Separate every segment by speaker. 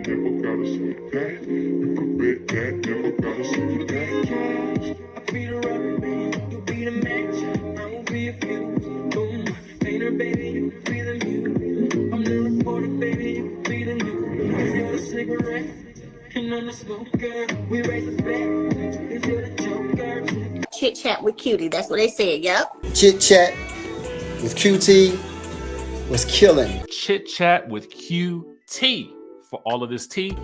Speaker 1: never gotta sweet that. You could bet that, never gotta sweet that.
Speaker 2: I be the rubber band, you be the match. I won't be a few. Boom, painter baby, you can be the mute. I'm the reporter baby, you can be the news. You're the cigarette, and I'm the smoker. We raise the bet, if you're the joker.
Speaker 3: Chit chat with cutie, that's what they said. Yep.
Speaker 4: Chit chat with QT was killing.
Speaker 5: Chit chat with QT for all of this tea.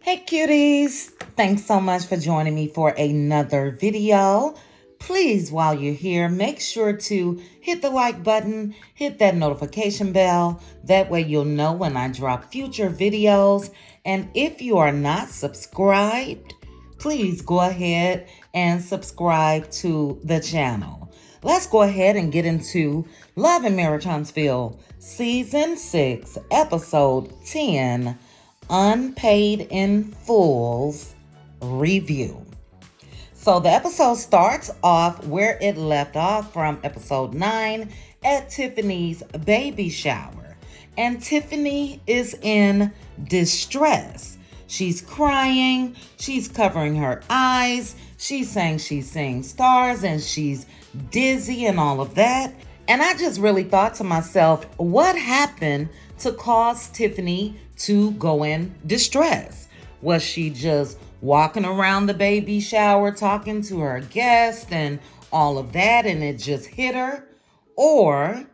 Speaker 6: Hey cuties, thanks so much for joining me for another video. Please, while you're here, make sure to hit the like button, hit that notification bell. That way you'll know when I drop future videos. And if you are not subscribed, please go ahead and subscribe to the channel. Let's go ahead and get into Love and Marriage Huntsville Season 6, Episode 10, Unpaid in Full's Review. So the episode starts off where it left off from episode 9 at Tiffany's baby shower. And Tiffany is in distress. She's crying, she's covering her eyes, she's saying she's seeing stars and she's dizzy and all of that. And I just really thought to myself, what happened to cause Tiffany to go in distress? Was she just walking around the baby shower talking to her guest and all of that and it just hit her? Or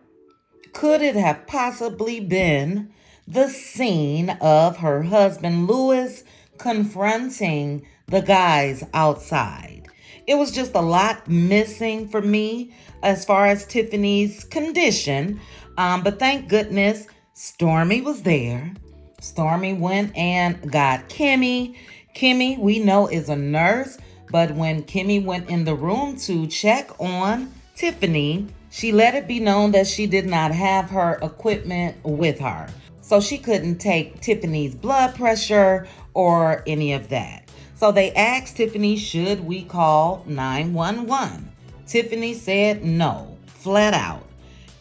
Speaker 6: could it have possibly been the scene of her husband Louis confronting the guys outside? It was just a lot missing for me as far as Tiffany's condition. But thank goodness Stormy was there. Stormy went and got Kimmy. Kimmy, we know, is a nurse. But when Kimmy went in the room to check on Tiffany, she let it be known that she did not have her equipment with her. So she couldn't take Tiffany's blood pressure or any of that. So they asked Tiffany, should we call 911? Tiffany said no, flat out.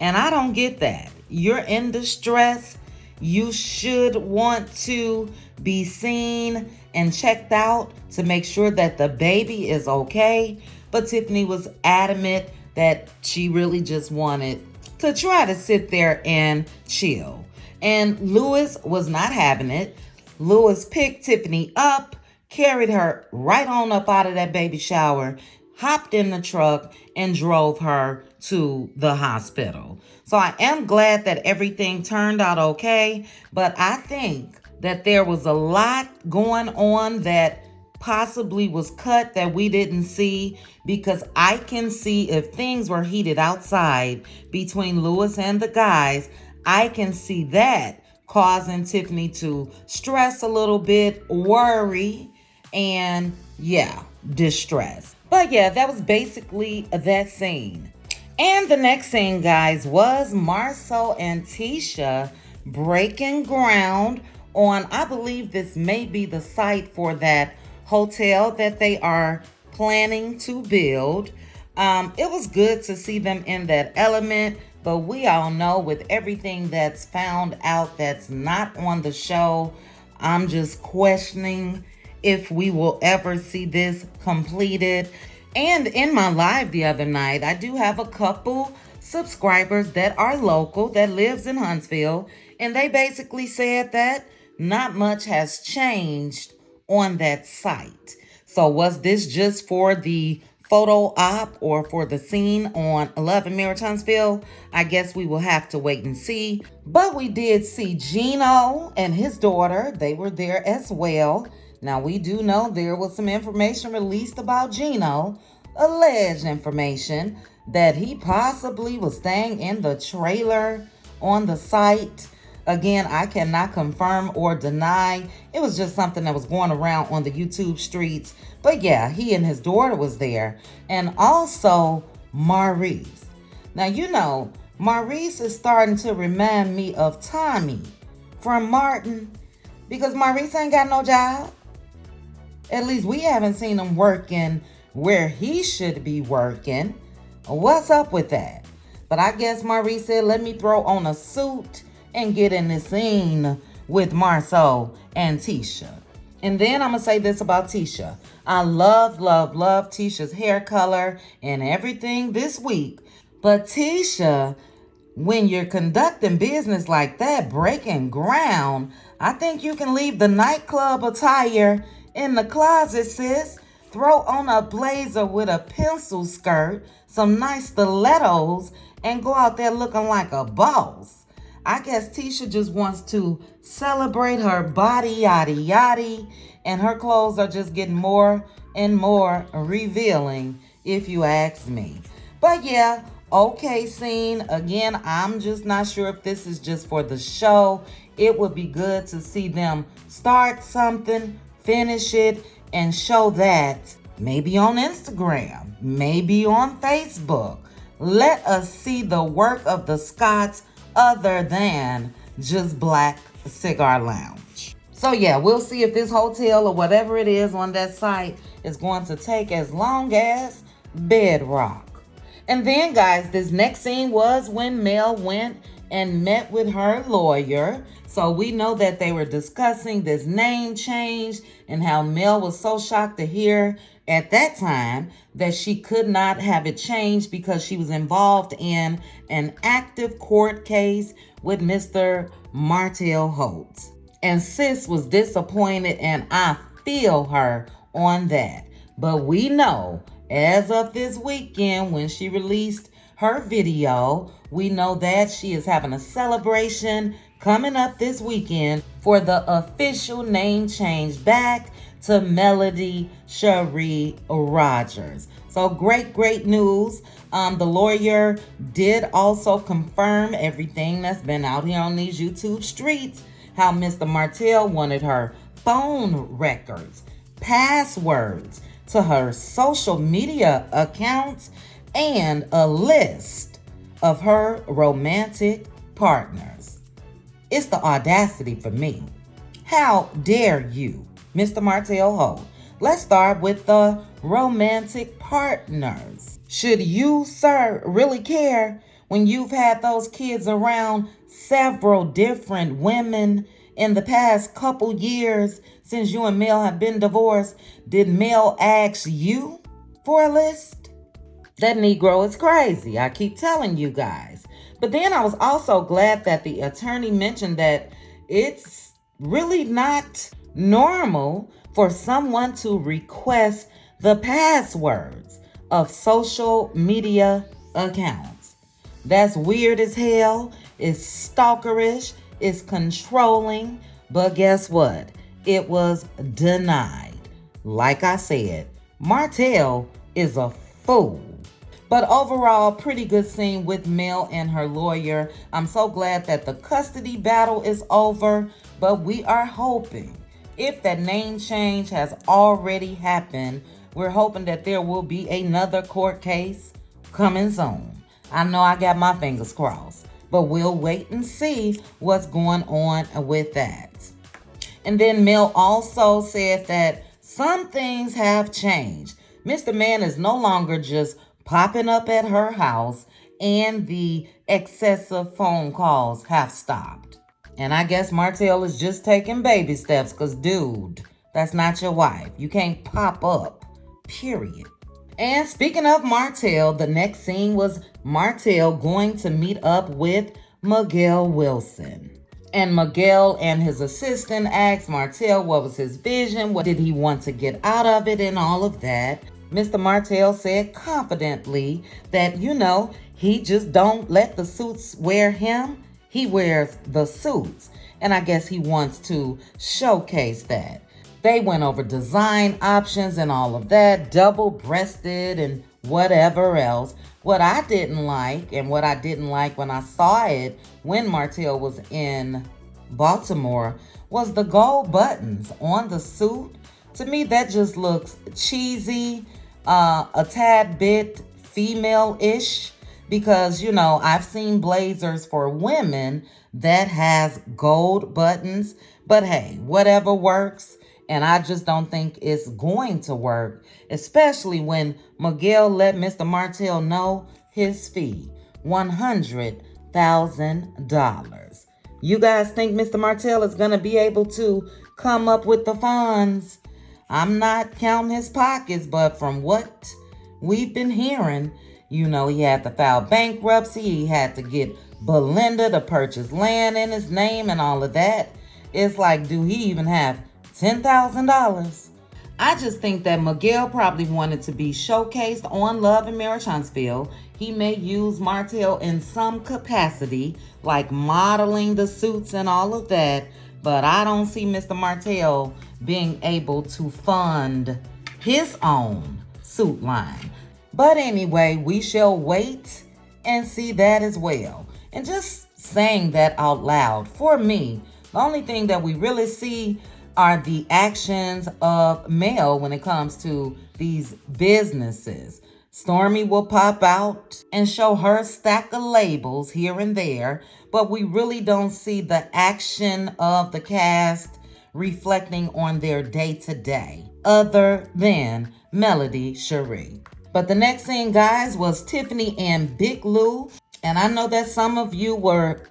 Speaker 6: And I don't get that. You're in distress. You should want to be seen and checked out to make sure that the baby is okay. But Tiffany was adamant that she really just wanted to try to sit there and chill. And Louis was not having it. Louis picked Tiffany up, carried her right on up out of that baby shower, hopped in the truck, and drove her to the hospital. So I am glad that everything turned out okay, but I think that there was a lot going on that possibly was cut that we didn't see, because I can see if things were heated outside between Louis and the guys, I can see that causing Tiffany to stress a little bit, worry, and distress. But yeah, that was basically that scene. And the next scene, guys, was Marcel and Tisha breaking ground on, I believe this may be the site for that hotel that they are planning to build. It was good to see them in that element, but we all know with everything that's found out that's not on the show, I'm just questioning if we will ever see this completed. And in my live the other night, I do have a couple subscribers that are local, that lives in Huntsville, and they basically said that not much has changed on that site. So was this just for the photo op or for the scene on Love and Marriage Huntsville? I guess we will have to wait and see. But we did see Gino and his daughter. They were there as well. Now, we do know there was some information released about Gino, alleged information that he possibly was staying in the trailer on the site. Again, I cannot confirm or deny. It was just something that was going around on the YouTube streets. But yeah, he and his daughter was there. And also Maurice. Now, you know, Maurice is starting to remind me of Tommy from Martin, because Maurice ain't got no job. At least we haven't seen him working where he should be working. What's up with that? But I guess Maurice said, let me throw on a suit and get in the scene with Marceau and Tisha. And then I'm going to say this about Tisha. I love Tisha's hair color and everything this week. But Tisha, when you're conducting business like that, breaking ground, I think you can leave the nightclub attire in the closet, sis. Throw on a blazer with a pencil skirt, some nice stilettos, and go out there looking like a boss. I guess Tisha just wants to celebrate her body, yaddy yaddy, and her clothes are just getting more and more revealing, if you ask me. But yeah, okay scene. Again, I'm just not sure if this is just for the show. It would be good to see them start something, finish it, and show that maybe on Instagram, maybe on Facebook. Let us see the work of the Scotts other than just Black Cigar Lounge. So yeah, we'll see if this hotel or whatever it is on that site is going to take as long as bedrock. And then guys, this next scene was when Mel went and met with her lawyer. So we know that they were discussing this name change and how Mel was so shocked to hear at that time that she could not have it changed because she was involved in an active court case with Mr. Martell Holtz. And sis was disappointed, and I feel her on that. But we know as of this weekend when she released her video, we know that she is having a celebration coming up this weekend for the official name change back to Melody Cherie Rogers. So great news. The lawyer did also confirm everything that's been out here on these YouTube streets, how Mr. Martell wanted her phone records, passwords to her social media accounts, and a list of her romantic partners. It's the audacity for me. How dare you, Mr. Martell Holt? Let's start with the romantic partners. Should you, sir, really care when you've had those kids around several different women in the past couple years since you and Mel have been divorced? Did Mel ask you for a list? That Negro is crazy. I keep telling you guys. But then I was also glad that the attorney mentioned that it's really not normal for someone to request the passwords of social media accounts. That's weird as hell. It's stalkerish. It's controlling. But guess what? It was denied. Like I said, Martell is a fool. But overall, pretty good scene with Mel and her lawyer. I'm so glad that the custody battle is over, but we are hoping, if that name change has already happened, we're hoping that there will be another court case coming soon. I know I got my fingers crossed, but we'll wait and see what's going on with that. And then Mel also said that some things have changed. Mr. Man is no longer just popping up at her house, and the excessive phone calls have stopped. And I guess Martell is just taking baby steps because, dude, that's not your wife. You can't pop up, period. And speaking of Martell, the next scene was Martell going to meet up with Miguel Wilson. And Miguel and his assistant asked Martell what was his vision, what did he want to get out of it, and all of that. Mr. Martell said confidently that, he just don't let the suits wear him. He wears the suits. And I guess he wants to showcase that. They went over design options and all of that, double-breasted and whatever else. What I didn't like, and what I didn't like when I saw it when Martell was in Baltimore, was the gold buttons on the suit. To me, that just looks cheesy, a tad bit female-ish, because, I've seen blazers for women that has gold buttons, but hey, whatever works. And I just don't think it's going to work, especially when Miguel let Mr. Martell know his fee, $100,000. You guys think Mr. Martell is going to be able to come up with the funds? I'm not counting his pockets, but from what we've been hearing, you know, he had to file bankruptcy. He had to get Belinda to purchase land in his name and all of that. It's like, do he even have $10,000? I just think that Miguel probably wanted to be showcased on Love and Marriage Huntsville. He may use Martell in some capacity, like modeling the suits and all of that, but I don't see Mr. Martell being able to fund his own suit line. But anyway, we shall wait and see that as well. And just saying that out loud, for me, the only thing that we really see are the actions of Mel when it comes to these businesses. Stormy will pop out and show her stack of labels here and there, but we really don't see the action of the cast reflecting on their day-to-day, other than Melody Cherie. But the next scene, guys, was Tiffany and Big Lou. And I know that some of you were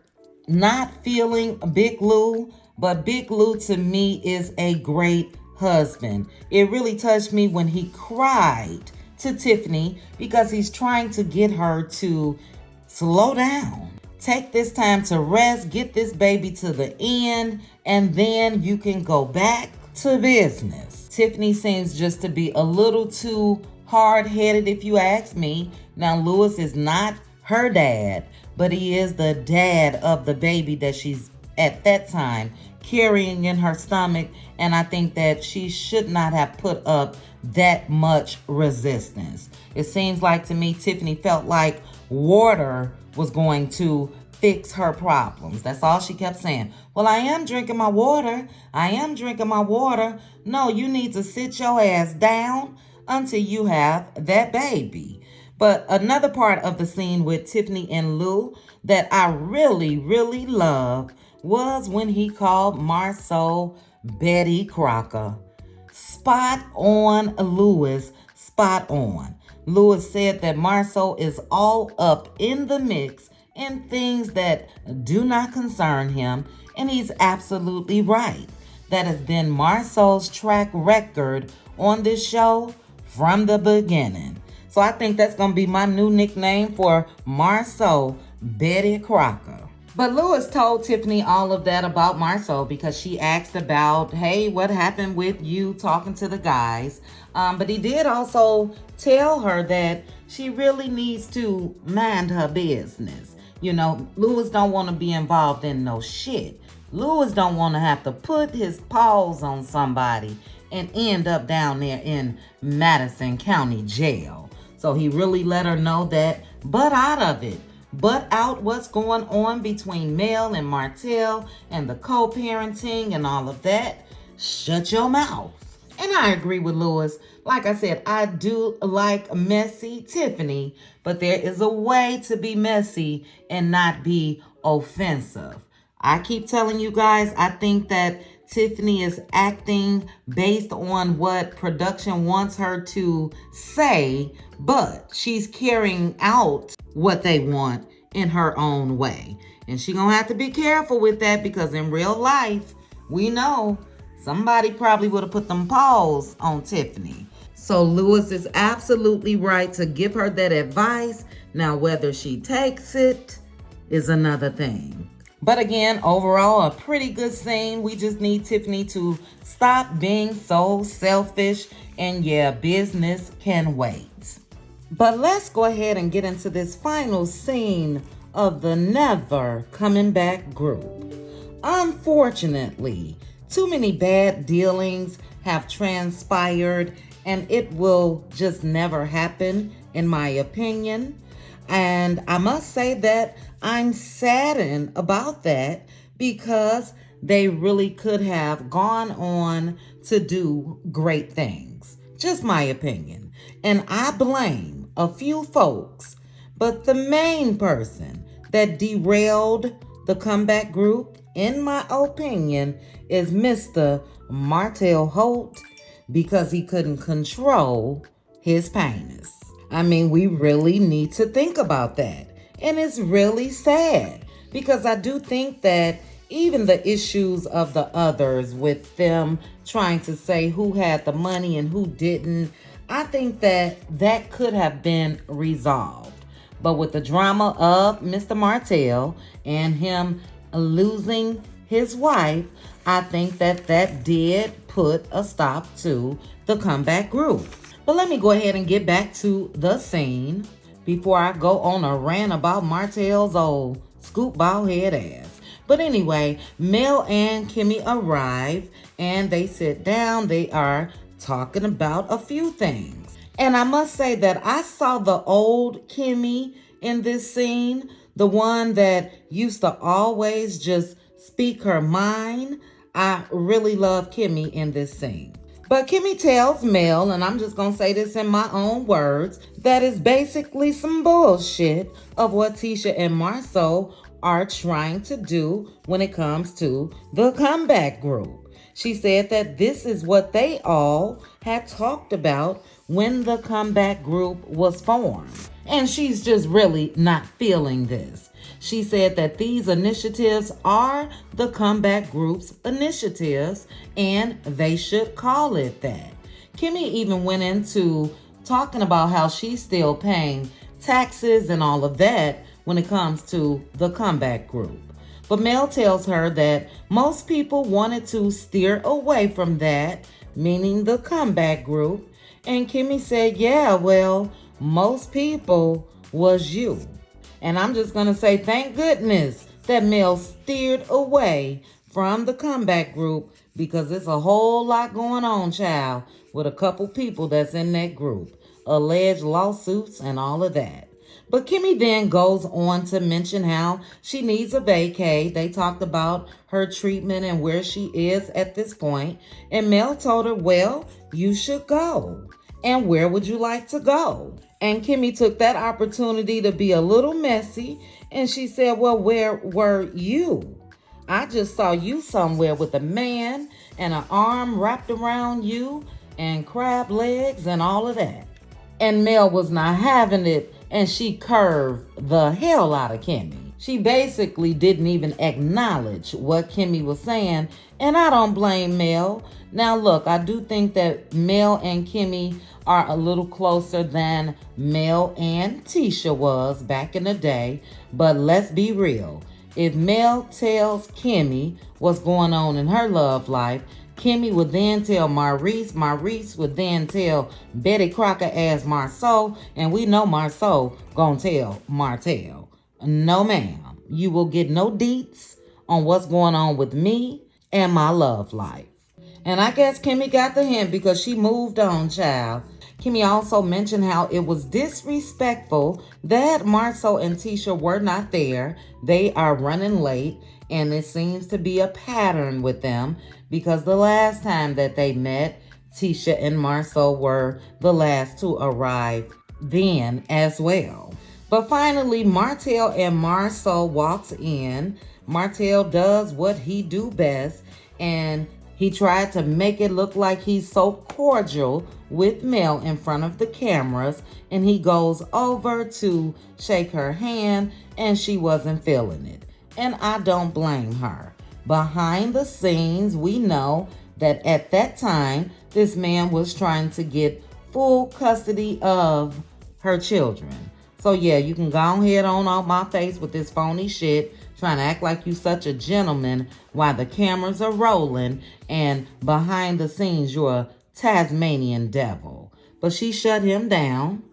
Speaker 6: not feeling Big Lou, but Big Lou to me is a great husband. It really touched me when he cried to Tiffany because he's trying to get her to slow down. Take this time to rest, get this baby to the end, and then you can go back to business. Tiffany seems just to be a little too hard-headed, if you ask me. Now, Louis is not her dad, but he is the dad of the baby that she's at that time carrying in her stomach, and I think that she should not have put up that much resistance. It seems like to me Tiffany felt like water was going to fix her problems. That's all she kept saying. Well, I am drinking my water. I am drinking my water. No, you need to sit your ass down until you have that baby. But another part of the scene with Tiffany and Lou that I really, really love was when he called Marceau Betty Crocker. Spot on, Louis, spot on. Louis said that Marceau is all up in the mix in things that do not concern him, and he's absolutely right. That has been Marceau's track record on this show from the beginning. So I think that's going to be my new nickname for Marceau Betty Crocker. But Louis told Tiffany all of that about Marceau because she asked about, hey, what happened with you talking to the guys? But he did also tell her that she really needs to mind her business. You know, Louis don't want to be involved in no shit. Louis don't want to have to put his paws on somebody and end up down there in Madison County Jail. So he really let her know that, butt out of it. Butt out what's going on between Mel and Martell and the co-parenting and all of that. Shut your mouth. And I agree with Louis. Like I said, I do like messy Tiffany, but there is a way to be messy and not be offensive. I keep telling you guys, I think that Tiffany is acting based on what production wants her to say, but she's carrying out what they want in her own way. And she's gonna have to be careful with that because in real life, we know somebody probably would have put them paws on Tiffany. So Louis is absolutely right to give her that advice. Now, whether she takes it is another thing. But again, overall, a pretty good scene. We just need Tiffany to stop being so selfish. And yeah, business can wait. But let's go ahead and get into this final scene of the Never Coming Back group. Unfortunately, too many bad dealings have transpired, and it will just never happen, in my opinion. And I must say that I'm saddened about that because they really could have gone on to do great things. Just my opinion. And I blame a few folks, but the main person that derailed the comeback group, in my opinion, is Mr. Martell Holt, because he couldn't control his penis. I mean, we really need to think about that. And it's really sad because I do think that even the issues of the others with them trying to say who had the money and who didn't, I think that could have been resolved. But with the drama of Mr. Martell and him losing his wife, I think that did put a stop to the comeback group. But let me go ahead and get back to the scene before I go on a rant about Martell's old scoop bald head ass. But anyway, Mel and Kimmy arrive and they sit down. They are talking about a few things. And I must say that I saw the old Kimmy in this scene, the one that used to always just speak her mind. I really love Kimmy in this scene. But Kimmy tells Mel, and I'm just going to say this in my own words, that is basically some bullshit of what Tisha and Marceau are trying to do when it comes to the comeback group. She said that this is what they all had talked about when the comeback group was formed. And she's just really not feeling this. She said that these initiatives are the comeback group's initiatives and they should call it that. Kimmy even went into talking about how she's still paying taxes and all of that when it comes to the comeback group. But Mel tells her that most people wanted to steer away from that, meaning the comeback group. And Kimmy said, yeah, well, most people was you. And I'm just going to say thank goodness that Mel steered away from the comeback group, because there's a whole lot going on, child, with a couple people that's in that group. Alleged lawsuits and all of that. But Kimmy then goes on to mention how she needs a vacay. They talked about her treatment and where she is at this point. And Mel told her, well, you should go. And where would you like to go? And Kimmy took that opportunity to be a little messy. And she said, well, where were you? I just saw you somewhere with a man and an arm wrapped around you and crab legs and all of that. And Mel was not having it, and she curved the hell out of Kimmy. She basically didn't even acknowledge what Kimmy was saying, and I don't blame Mel. Now look, I do think that Mel and Kimmy are a little closer than Mel and Tisha was back in the day, but let's be real. If Mel tells Kimmy what's going on in her love life, Kimmy would then tell Maurice. Maurice would then tell Betty Crocker as Marceau. And we know Marceau gonna tell Martell. No, ma'am. You will get no deets on what's going on with me and my love life. And I guess Kimmy got the hint because she moved on, child. Kimmy also mentioned how it was disrespectful that Marceau and Tisha were not there. They are running late, and it seems to be a pattern with them because the last time that they met, Tisha and Marceau were the last to arrive then as well. But finally, Martell and Marceau walks in. Martell does what he do best, and he tried to make it look like he's so cordial with Mel in front of the cameras, and he goes over to shake her hand, and she wasn't feeling it. And I don't blame her. Behind the scenes, we know that at that time, this man was trying to get full custody of her children. So yeah, you can go ahead on off my face with this phony shit, trying to act like you such a gentleman while the cameras are rolling, and behind the scenes, you're a Tasmanian devil. But she shut him down,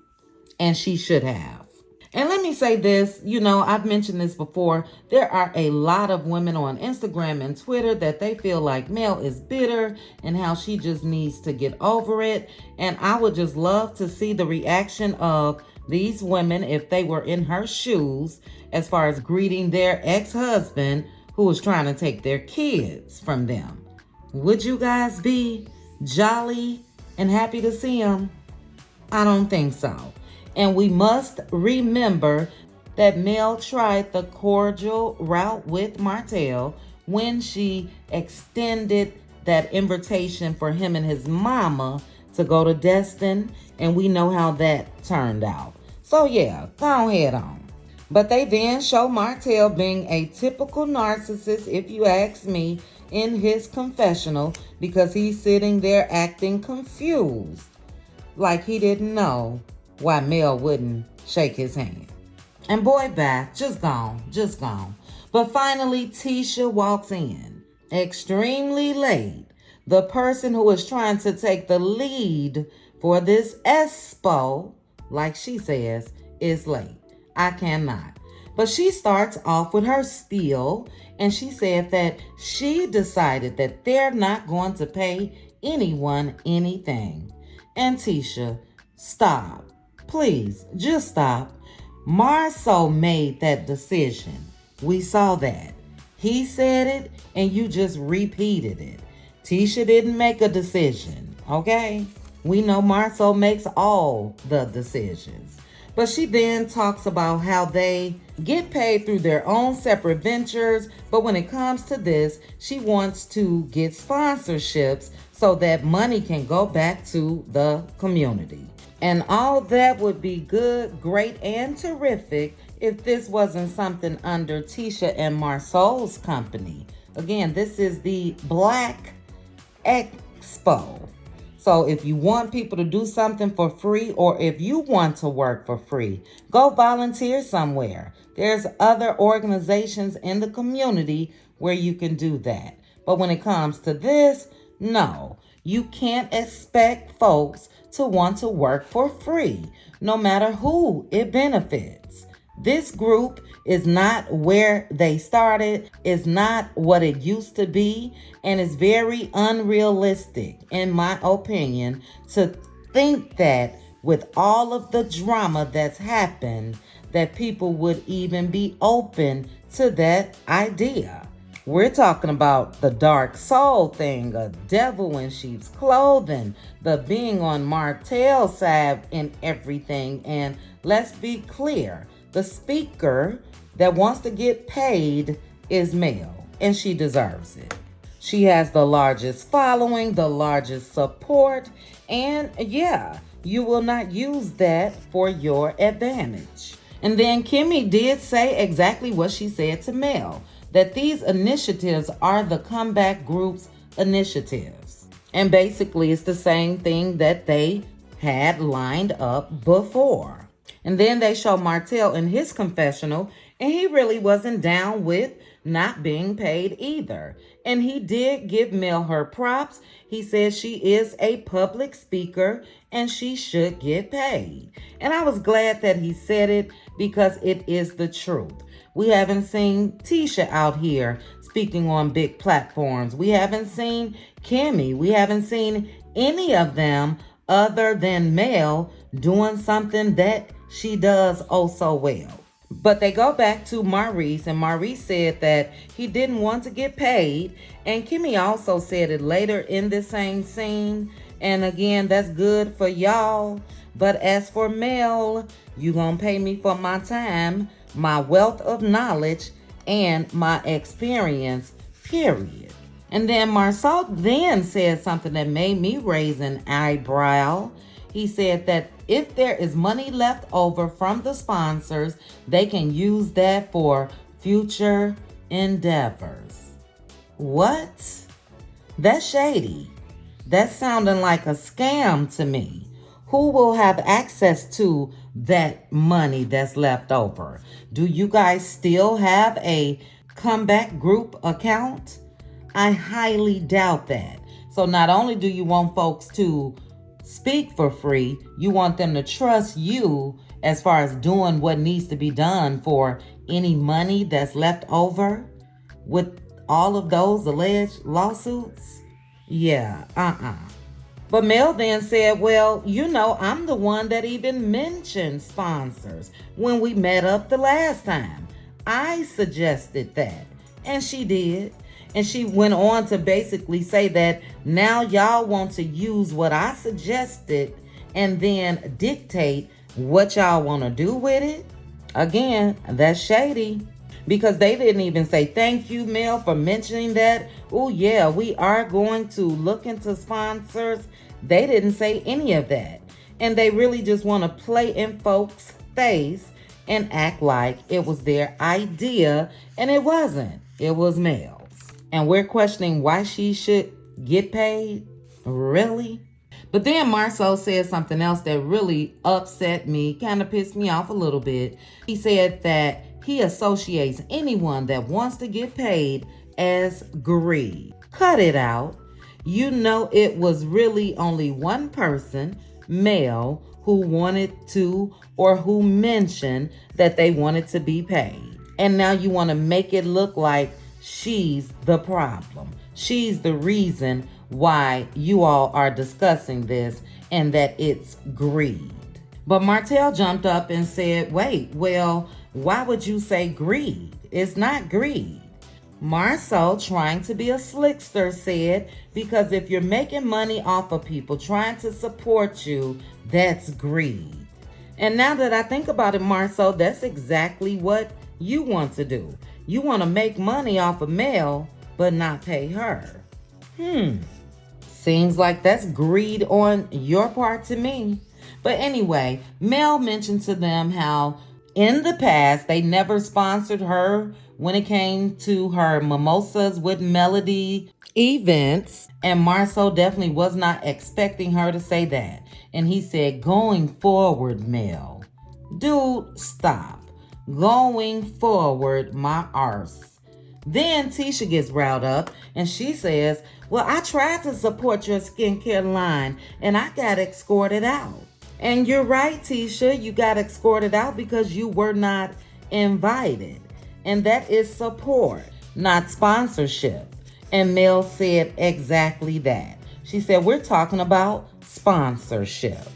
Speaker 6: and she should have. And let me say this, I've mentioned this before. There are a lot of women on Instagram and Twitter that they feel like Mel is bitter and how she just needs to get over it. And I would just love to see the reaction of these women if they were in her shoes as far as greeting their ex-husband who was trying to take their kids from them. Would you guys be jolly and happy to see him? I don't think so. And we must remember that Mel tried the cordial route with Martell when she extended that invitation for him and his mama to go to Destin, and we know how that turned out. So yeah, go ahead on. But they then show Martell being a typical narcissist, if you ask me, in his confessional because he's sitting there acting confused, like he didn't know why Mel wouldn't shake his hand. And boy, bye, just gone. But finally, Tisha walks in, extremely late. The person who is trying to take the lead for this expo, like she says, is late. I cannot. But she starts off with her spiel, and she said that she decided that they're not going to pay anyone anything. And Tisha, stop. Please, just stop. Marceau made that decision. We saw that. He said it, and you just repeated it. Tisha didn't make a decision, okay? We know Marceau makes all the decisions. But she then talks about how they get paid through their own separate ventures, but when it comes to this, she wants to get sponsorships so that money can go back to the community. And all that would be good, great, and terrific if this wasn't something under Tisha and Marceau's company. Again, this is the Black Expo. So if you want people to do something for free, or if you want to work for free, go volunteer somewhere. There's other organizations in the community where you can do that. But when it comes to this, no, you can't expect folks to want to work for free, no matter who it benefits. This group is not where they started, is not what it used to be, and it's very unrealistic, in my opinion, to think that with all of the drama that's happened, that people would even be open to that idea. We're talking about the dark soul thing, a devil in sheep's clothing, the being on Martell's side and everything. And let's be clear, the speaker that wants to get paid is Mel, and she deserves it. She has the largest following, the largest support, and yeah, you will not use that for your advantage. And then Kimmy did say exactly what she said to Mel, that these initiatives are the comeback group's initiatives. And basically it's the same thing that they had lined up before. And then they show Martell in his confessional, and he really wasn't down with not being paid either. And he did give Mel her props. He said she is a public speaker and she should get paid. And I was glad that he said it because it is the truth. We haven't seen Tisha out here speaking on big platforms. We haven't seen Kimmy. We haven't seen any of them other than Mel doing something that she does oh so well. But they go back to Maurice, and Maurice said that he didn't want to get paid. And Kimmy also said it later in the same scene. And again, that's good for y'all. But as for Mel, you gonna pay me for my time, my wealth of knowledge, and my experience, period. And then Marceau then said something that made me raise an eyebrow. He said that if there is money left over from the sponsors, they can use that for future endeavors. What? That's shady. That's sounding like a scam to me. Who will have access to that money that's left over? Do you guys still have a comeback group account? I highly doubt that. So not only do you want folks to speak for free, you want them to trust you as far as doing what needs to be done for any money that's left over with all of those alleged lawsuits. Yeah, But Mel then said, well, you know, I'm the one that even mentioned sponsors when we met up the last time. I suggested that, and she did. And she went on to basically say that now y'all want to use what I suggested and then dictate what y'all want to do with it. Again, that's shady, because they didn't even say thank you, Mel, for mentioning that. Oh, yeah, we are going to look into sponsors. They didn't say any of that. And they really just want to play in folks' face and act like it was their idea, and it wasn't. It was Mel's. And we're questioning why she should get paid? Really? But then Marceau said something else that really upset me, kind of pissed me off a little bit. He said that he associates anyone that wants to get paid as greed. Cut it out. You know it was really only one person, Mel, who wanted to or who mentioned that they wanted to be paid. And now you want to make it look like she's the problem. She's the reason why you all are discussing this and that it's greed. But Martell jumped up and said, wait, well, why would you say greed? It's not greed. Marceau, trying to be a slickster, said, because if you're making money off of people trying to support you, that's greed. And now that I think about it, Marceau, that's exactly what you want to do. You want to make money off of Mel, but not pay her. Seems like that's greed on your part to me. But anyway, Mel mentioned to them how in the past they never sponsored her when it came to her Mimosas with Melody events. And Marceau definitely was not expecting her to say that. And he said, going forward, Mel. Dude, stop. Going forward, my arse. Then Tisha gets riled up and she says, well, I tried to support your skincare line and I got escorted out. And you're right, Tisha, you got escorted out because you were not invited. And that is support, not sponsorship. And Mel said exactly that. She said, we're talking about sponsorship.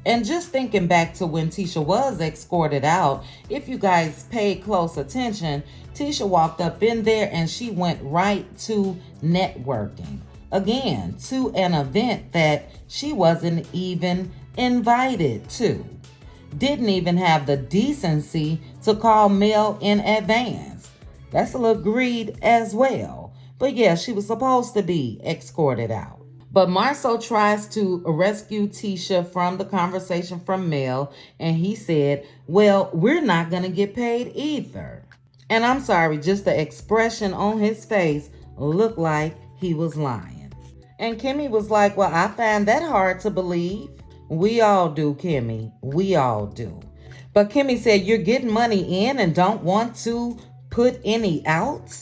Speaker 6: And just thinking back to when Tisha was escorted out, if you guys paid close attention, Tisha walked up in there and she went right to networking. Again, to an event that she wasn't even invited to. Didn't even have the decency to call Mel in advance. That's a little greed as well. But yeah, she was supposed to be escorted out. But Marceau tries to rescue Tisha from the conversation from Mel, and he said, well, we're not going to get paid either. And I'm sorry, just the expression on his face looked like he was lying. And Kimmy was like, well, I find that hard to believe. We all do, Kimmy. We all do. But Kimmy said, you're getting money in and don't want to put any out?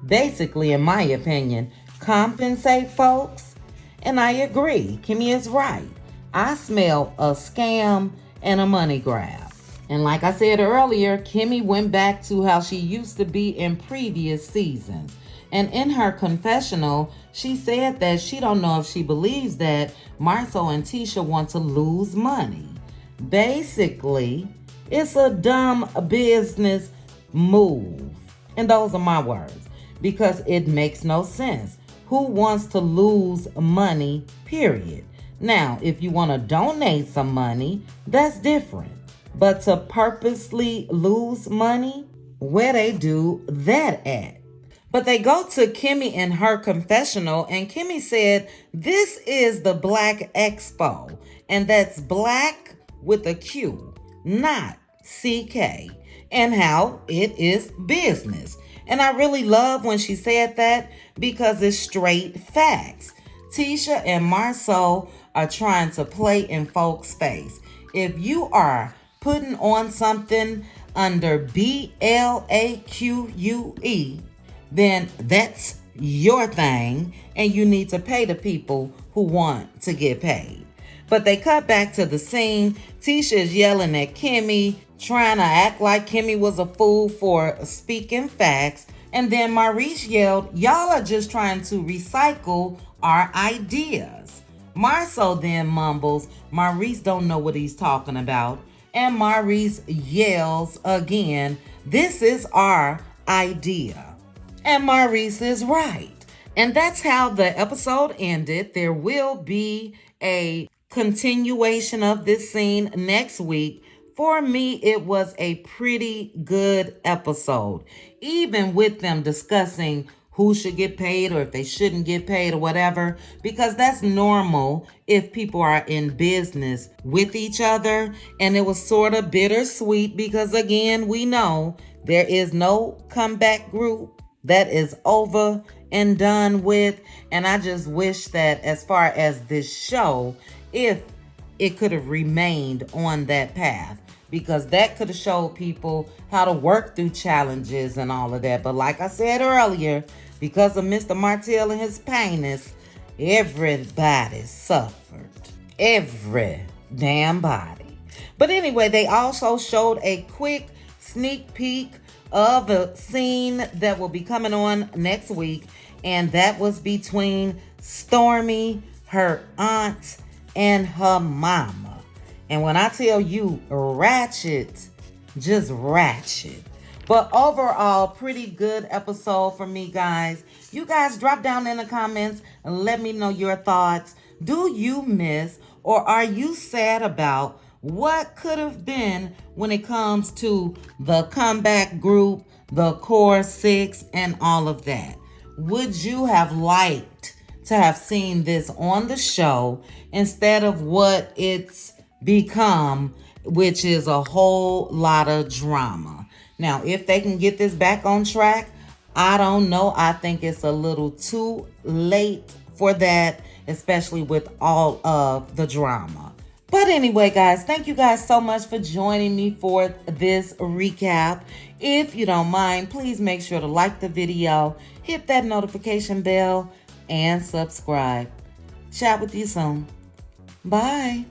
Speaker 6: Basically, in my opinion, compensate folks. And I agree. Kimmy is right. I smell a scam and a money grab. And like I said earlier, Kimmy went back to how she used to be in previous seasons. And in her confessional, she said that she don't know if she believes that Marceau and Tisha want to lose money. Basically, it's a dumb business move. And those are my words, because it makes no sense. Who wants to lose money, period? Now, if you want to donate some money, that's different. But to purposely lose money, where they do that at? But they go to Kimmy in her confessional, and Kimmy said, this is the Black Expo, and that's black with a Q, not CK, and how it is business. And I really love when she said that because it's straight facts. Tisha and Marceau are trying to play in folks' face. If you are putting on something under BLAQUE, then that's your thing and you need to pay the people who want to get paid. But they cut back to the scene. Tisha is yelling at Kimmy, trying to act like Kimmy was a fool for speaking facts. And then Maurice yelled, y'all are just trying to recycle our ideas. Marceau then mumbles, Maurice don't know what he's talking about. And Maurice yells again, this is our idea. And Maurice is right. And that's how the episode ended. There will be a continuation of this scene next week. For me, it was a pretty good episode, even with them discussing who should get paid or if they shouldn't get paid or whatever, because that's normal if people are in business with each other. And it was sort of bittersweet because, again, we know there is no comeback group. That is over and done with. And I just wish that as far as this show, if it could have remained on that path, because that could have showed people how to work through challenges and all of that. But like I said earlier, because of Mr. Martell and his penis, everybody suffered. Every damn body. But anyway, they also showed a quick sneak peek of a scene that will be coming on next week. And that was between Stormy, her aunt, and her mama. And when I tell you ratchet, just ratchet. But overall, pretty good episode for me, guys. You guys drop down in the comments and let me know your thoughts. Do you miss or are you sad about what could have been when it comes to the comeback group, the core six, and all of that? Would you have liked to have seen this on the show instead of what it's become, which is a whole lot of drama? Now, if they can get this back on track, I don't know. I think it's a little too late for that, especially with all of the drama. But anyway, guys, thank you guys so much for joining me for this recap. If you don't mind, please make sure to like the video, hit that notification bell, and subscribe. Chat with you soon. Bye.